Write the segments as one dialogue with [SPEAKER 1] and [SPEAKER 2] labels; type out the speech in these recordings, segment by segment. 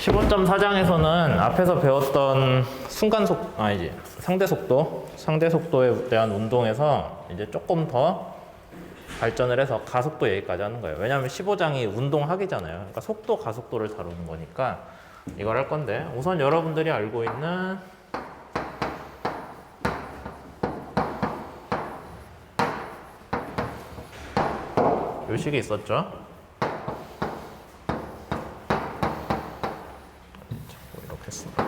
[SPEAKER 1] 15.4장에서는 앞에서 배웠던 상대 속도에 대한 운동에서 이제 조금 더 발전을 해서 가속도 얘기까지 하는 거예요. 왜냐하면 15장이 운동하기잖아요. 그러니까 속도, 가속도를 다루는 거니까 이걸 할 건데, 우선 여러분들이 알고 있는 요식이 있었죠. 이렇게 했습니다.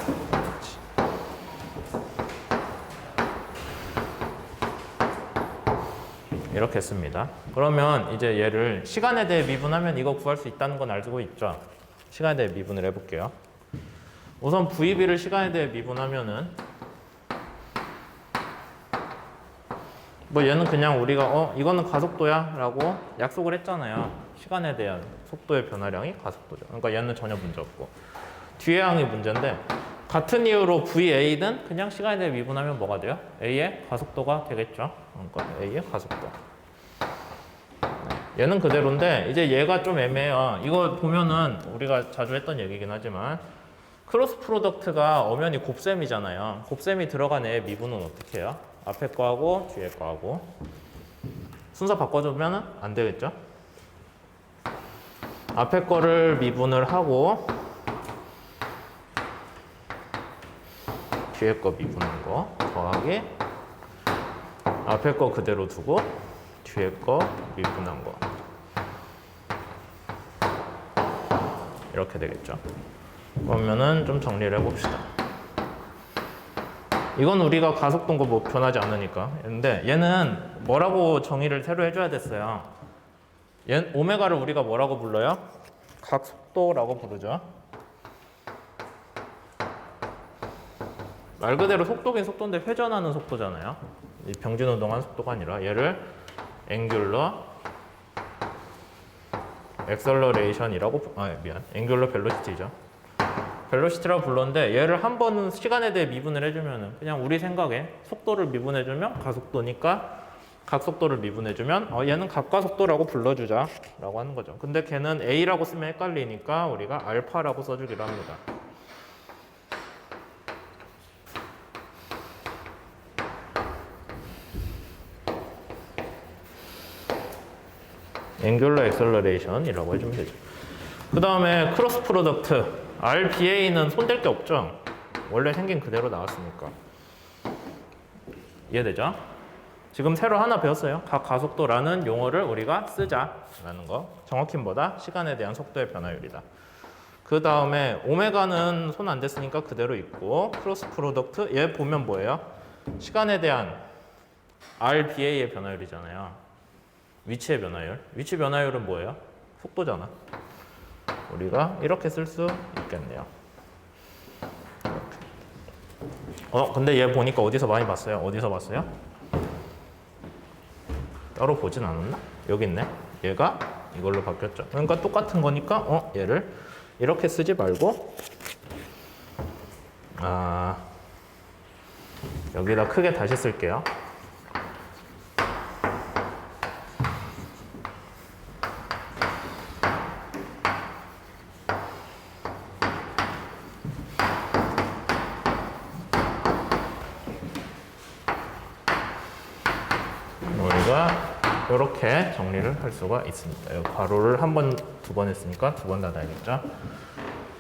[SPEAKER 1] 이렇게 했습니다. 그러면 이제 얘를 시간에 대해 미분하면 이거 구할 수 있다는 건 알고 있죠? 시간에 대해 미분을 해볼게요. 우선 VB를 시간에 대해 미분하면은 뭐 얘는 그냥 우리가 이거는 가속도야 라고 약속을 했잖아요. 시간에 대한 속도의 변화량이 가속도죠. 그러니까 얘는 전혀 문제 없고, 뒤에 항이 문제인데, 같은 이유로 VA는 그냥 시간에 대해 미분하면 뭐가 돼요? A의 가속도가 되겠죠. 그러니까 A의 가속도. 얘는 그대로인데 이제 얘가 좀 애매해요. 이거 보면은 우리가 자주 했던 얘기긴 하지만 크로스 프로덕트가 엄연히 곱셈이잖아요. 곱셈이 들어간 애의 미분은 어떻게 해요? 앞에 거하고 뒤에 거하고 순서 바꿔주면 안 되겠죠? 앞에 거를 미분을 하고 뒤에 거 미분한 거 더하기 앞에 거 그대로 두고 뒤에 거 미분한 거 이렇게 되겠죠. 그러면은 좀 정리를 해봅시다. 이건 우리가 가속도인 거 뭐 변하지 않으니까. 근데 얘는 뭐라고 정의를 새로 해줘야 됐어요. 얘 오메가를 우리가 뭐라고 불러요? 각속도라고 부르죠. 말 그대로 속도긴 속도인데 회전하는 속도잖아요. 이 병진 운동하는 속도가 아니라 얘를 앵귤러 엑셀러레이션이라고 앵귤러 벨로시티죠. 벨로시티라고 불렀는데 얘를 한 번은 시간에 대해 미분을 해주면은 그냥 우리 생각에 속도를 미분해주면 가속도니까 각속도를 미분해주면 얘는 각가속도라고 불러주자 라고 하는 거죠. 근데 걔는 A라고 쓰면 헷갈리니까 우리가 알파라고 써주기로 합니다. 앵귤러 엑셀러레이션이라고 해주면 되죠. 그 다음에 크로스 프로덕트 RBA는 손댈 게 없죠. 원래 생긴 그대로 나왔으니까. 이해되죠? 지금 새로 하나 배웠어요. 각 가속도라는 용어를 우리가 쓰자라는 거. 정확히는 뭐다? 시간에 대한 속도의 변화율이다. 그 다음에 오메가는 손 안 댔으니까 그대로 있고, 크로스 프로덕트 얘 보면 뭐예요? 시간에 대한 RBA의 변화율이잖아요. 위치의 변화율. 위치 변화율은 뭐예요? 속도잖아. 우리가 이렇게 쓸 수 있겠네요. 이렇게. 근데 얘 보니까 어디서 많이 봤어요? 어디서 봤어요? 따로 보진 않았나? 여기 있네. 얘가 이걸로 바뀌었죠. 그러니까 똑같은 거니까 얘를 이렇게 쓰지 말고 여기다 크게 다시 쓸게요. 이렇게 정리를 할 수가 있습니다. 여기 괄호를 한 번, 두 번 했으니까 두 번 닫아야겠죠.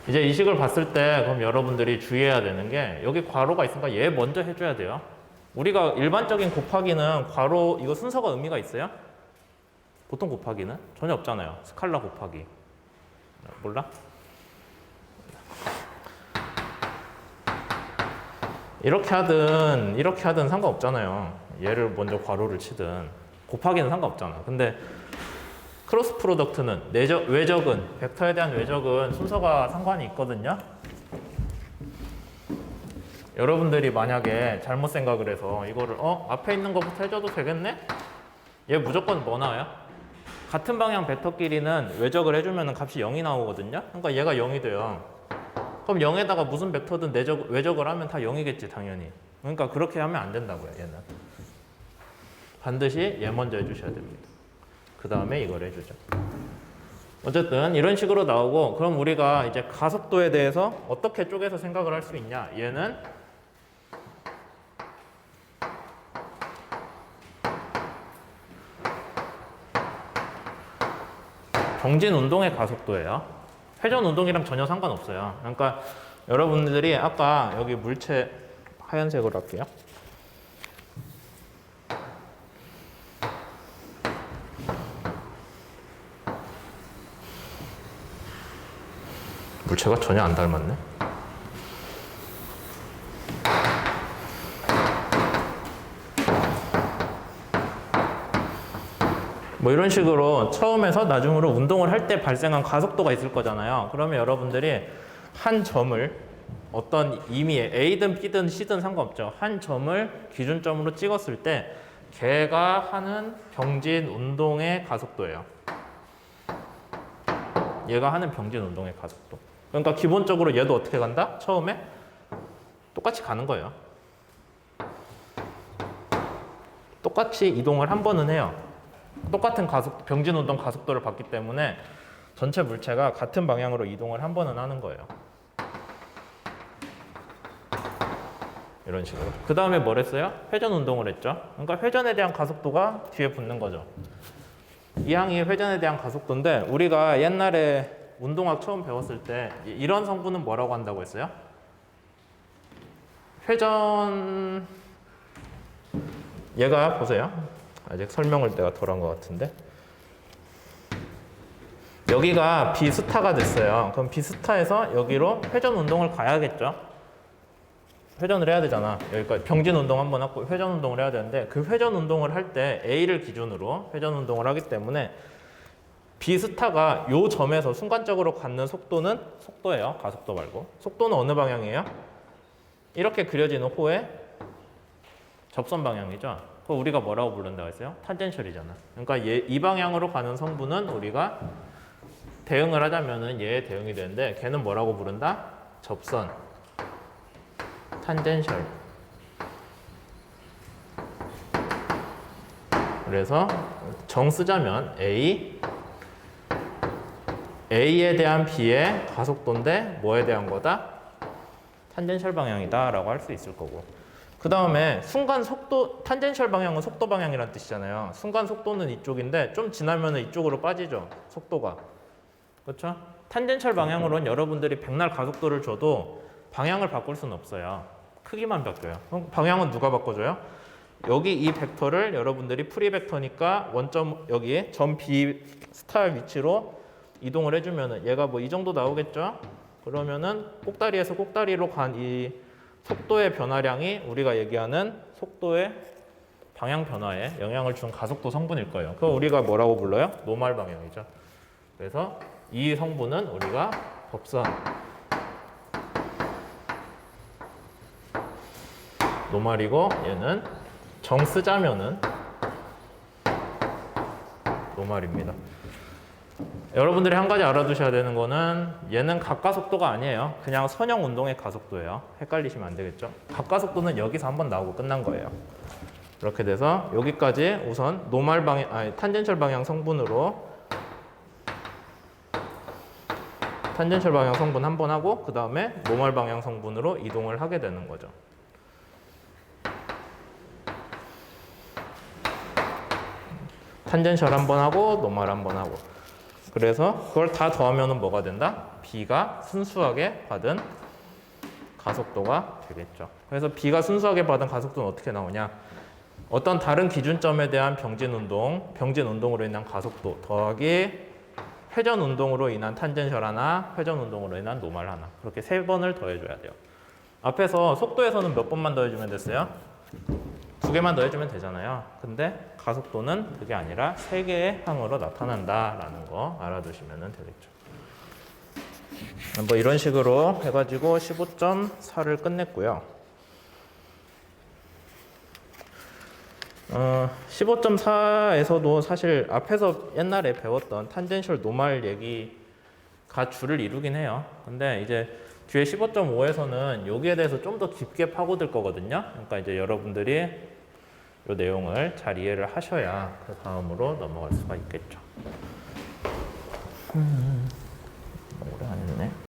[SPEAKER 1] 이제 이 식을 봤을 때 그럼 여러분들이 주의해야 되는 게 여기 괄호가 있으니까 얘 먼저 해줘야 돼요. 우리가 일반적인 곱하기는 괄호 이거 순서가 의미가 있어요? 보통 곱하기는 전혀 없잖아요. 스칼라 곱하기 몰라? 이렇게 하든 상관없잖아요. 얘를 먼저 괄호를 치든 곱하기는 상관없잖아. 근데 크로스 프로덕트는 외적은 벡터에 대한 외적은 순서가 상관이 있거든요. 여러분들이 만약에 잘못 생각을 해서 이거를 앞에 있는 것부터 해줘도 되겠네? 얘 무조건 뭐 나와요? 같은 방향 벡터끼리는 외적을 해주면 값이 0이 나오거든요. 그러니까 얘가 0이 돼요. 그럼 0에다가 무슨 벡터든 외적을 하면 다 0이겠지 당연히. 그러니까 그렇게 하면 안 된다고요. 얘는 반드시 얘 먼저 해주셔야 됩니다. 그 다음에 이걸 해주죠. 어쨌든 이런 식으로 나오고, 그럼 우리가 이제 가속도에 대해서 어떻게 쪼개서 생각을 할 수 있냐. 얘는 정진 운동의 가속도예요. 회전 운동이랑 전혀 상관없어요. 그러니까 여러분들이 아까 여기 물체 하얀색으로 할게요. 물체가 전혀 안 닮았네. 뭐 이런 식으로 처음에서 나중으로 운동을 할 때 발생한 가속도가 있을 거잖아요. 그러면 여러분들이 한 점을 어떤 임의의 A든 B든 C든 상관없죠. 한 점을 기준점으로 찍었을 때 걔가 하는 병진 운동의 가속도예요. 얘가 하는 병진 운동의 가속도. 그러니까 기본적으로 얘도 어떻게 간다? 처음에 똑같이 가는 거예요. 똑같이 이동을 한 번은 해요. 똑같은 병진 운동 가속도를 받기 때문에 전체 물체가 같은 방향으로 이동을 한 번은 하는 거예요. 이런 식으로. 그 다음에 뭘 했어요? 회전 운동을 했죠. 그러니까 회전에 대한 가속도가 뒤에 붙는 거죠. 이 항이 회전에 대한 가속도인데, 우리가 옛날에 운동학 처음 배웠을 때 이런 성분은 뭐라고 한다고 했어요? 회전, 얘가 보세요. 아직 설명을 내가 덜 한 것 같은데, 여기가 비스타가 됐어요. 그럼 비스타에서 여기로 회전 운동을 가야겠죠. 회전을 해야 되잖아. 여기까지 병진 운동 한번 하고 회전 운동을 해야 되는데, 그 회전 운동을 할 때 A를 기준으로 회전 운동을 하기 때문에 B스타가 요 점에서 순간적으로 갖는 속도는 속도예요. 가속도 말고. 속도는 어느 방향이에요? 이렇게 그려지는 호의 접선 방향이죠. 그거 우리가 뭐라고 부른다고 했어요? 탄젠셜이잖아. 그러니까 이 방향으로 가는 성분은 우리가 대응을 하자면은 얘의 대응이 되는데, 걔는 뭐라고 부른다? 접선. 탄젠셜. 그래서 정 쓰자면 A에 대한 B의 가속도인데 뭐에 대한 거다? 탄젠셜 방향이다 라고 할 수 있을 거고, 그 다음에 순간 속도, 탄젠셜 방향은 속도 방향이라는 뜻이잖아요. 순간 속도는 이쪽인데 좀 지나면 이쪽으로 빠지죠, 속도가. 그렇죠? 탄젠셜 방향으로는 여러분들이 백날 가속도를 줘도 방향을 바꿀 수는 없어요. 크기만 바뀌어요. 그럼 방향은 누가 바꿔줘요? 여기 이 벡터를 여러분들이 프리 벡터니까 원점, 여기 점 B 스타 위치로 이동을 해주면은 얘가 뭐 이 정도 나오겠죠? 그러면은 꼭다리에서 꼭다리로 간 이 속도의 변화량이 우리가 얘기하는 속도의 방향 변화에 영향을 준 가속도 성분일 거예요. 그거 우리가 뭐라고 불러요? 노말 방향이죠. 그래서 이 성분은 우리가 법선 노말이고, 얘는 정 쓰자면은 노말입니다. 여러분들이 한 가지 알아두셔야 되는 거는 얘는 각가속도가 아니에요. 그냥 선형 운동의 가속도예요. 헷갈리시면 안 되겠죠. 각가속도는 여기서 한번 나오고 끝난 거예요. 이렇게 돼서 여기까지 우선 노말 방향, 탄젠셜 방향 성분으로 탄젠셜 방향 성분 한 번 하고, 그 다음에 노말 방향 성분으로 이동을 하게 되는 거죠. 탄젠셜 한 번 하고 노말 한 번 하고. 그래서 그걸 다 더하면 뭐가 된다? B가 순수하게 받은 가속도가 되겠죠. 그래서 B가 순수하게 받은 가속도는 어떻게 나오냐? 어떤 다른 기준점에 대한 병진 운동으로 인한 가속도 더하기 회전 운동으로 인한 탄젠셜 하나, 회전 운동으로 인한 노말 하나. 그렇게 3번을 더해줘야 돼요. 앞에서 속도에서는 몇 번만 더해주면 됐어요? 2개만 더해주면 되잖아요. 근데 가속도는 그게 아니라 3개의 항으로 나타난다라는 거 알아두시면 되겠죠. 뭐 이런 식으로 해가지고 15.4를 끝냈고요. 15.4에서도 사실 앞에서 옛날에 배웠던 탄젠셜 노말 얘기가 주를 이루긴 해요. 근데 이제 뒤에 15.5에서는 여기에 대해서 좀 더 깊게 파고들 거거든요. 그러니까 이제 여러분들이 이 내용을 잘 이해를 하셔야 그 다음으로 넘어갈 수가 있겠죠.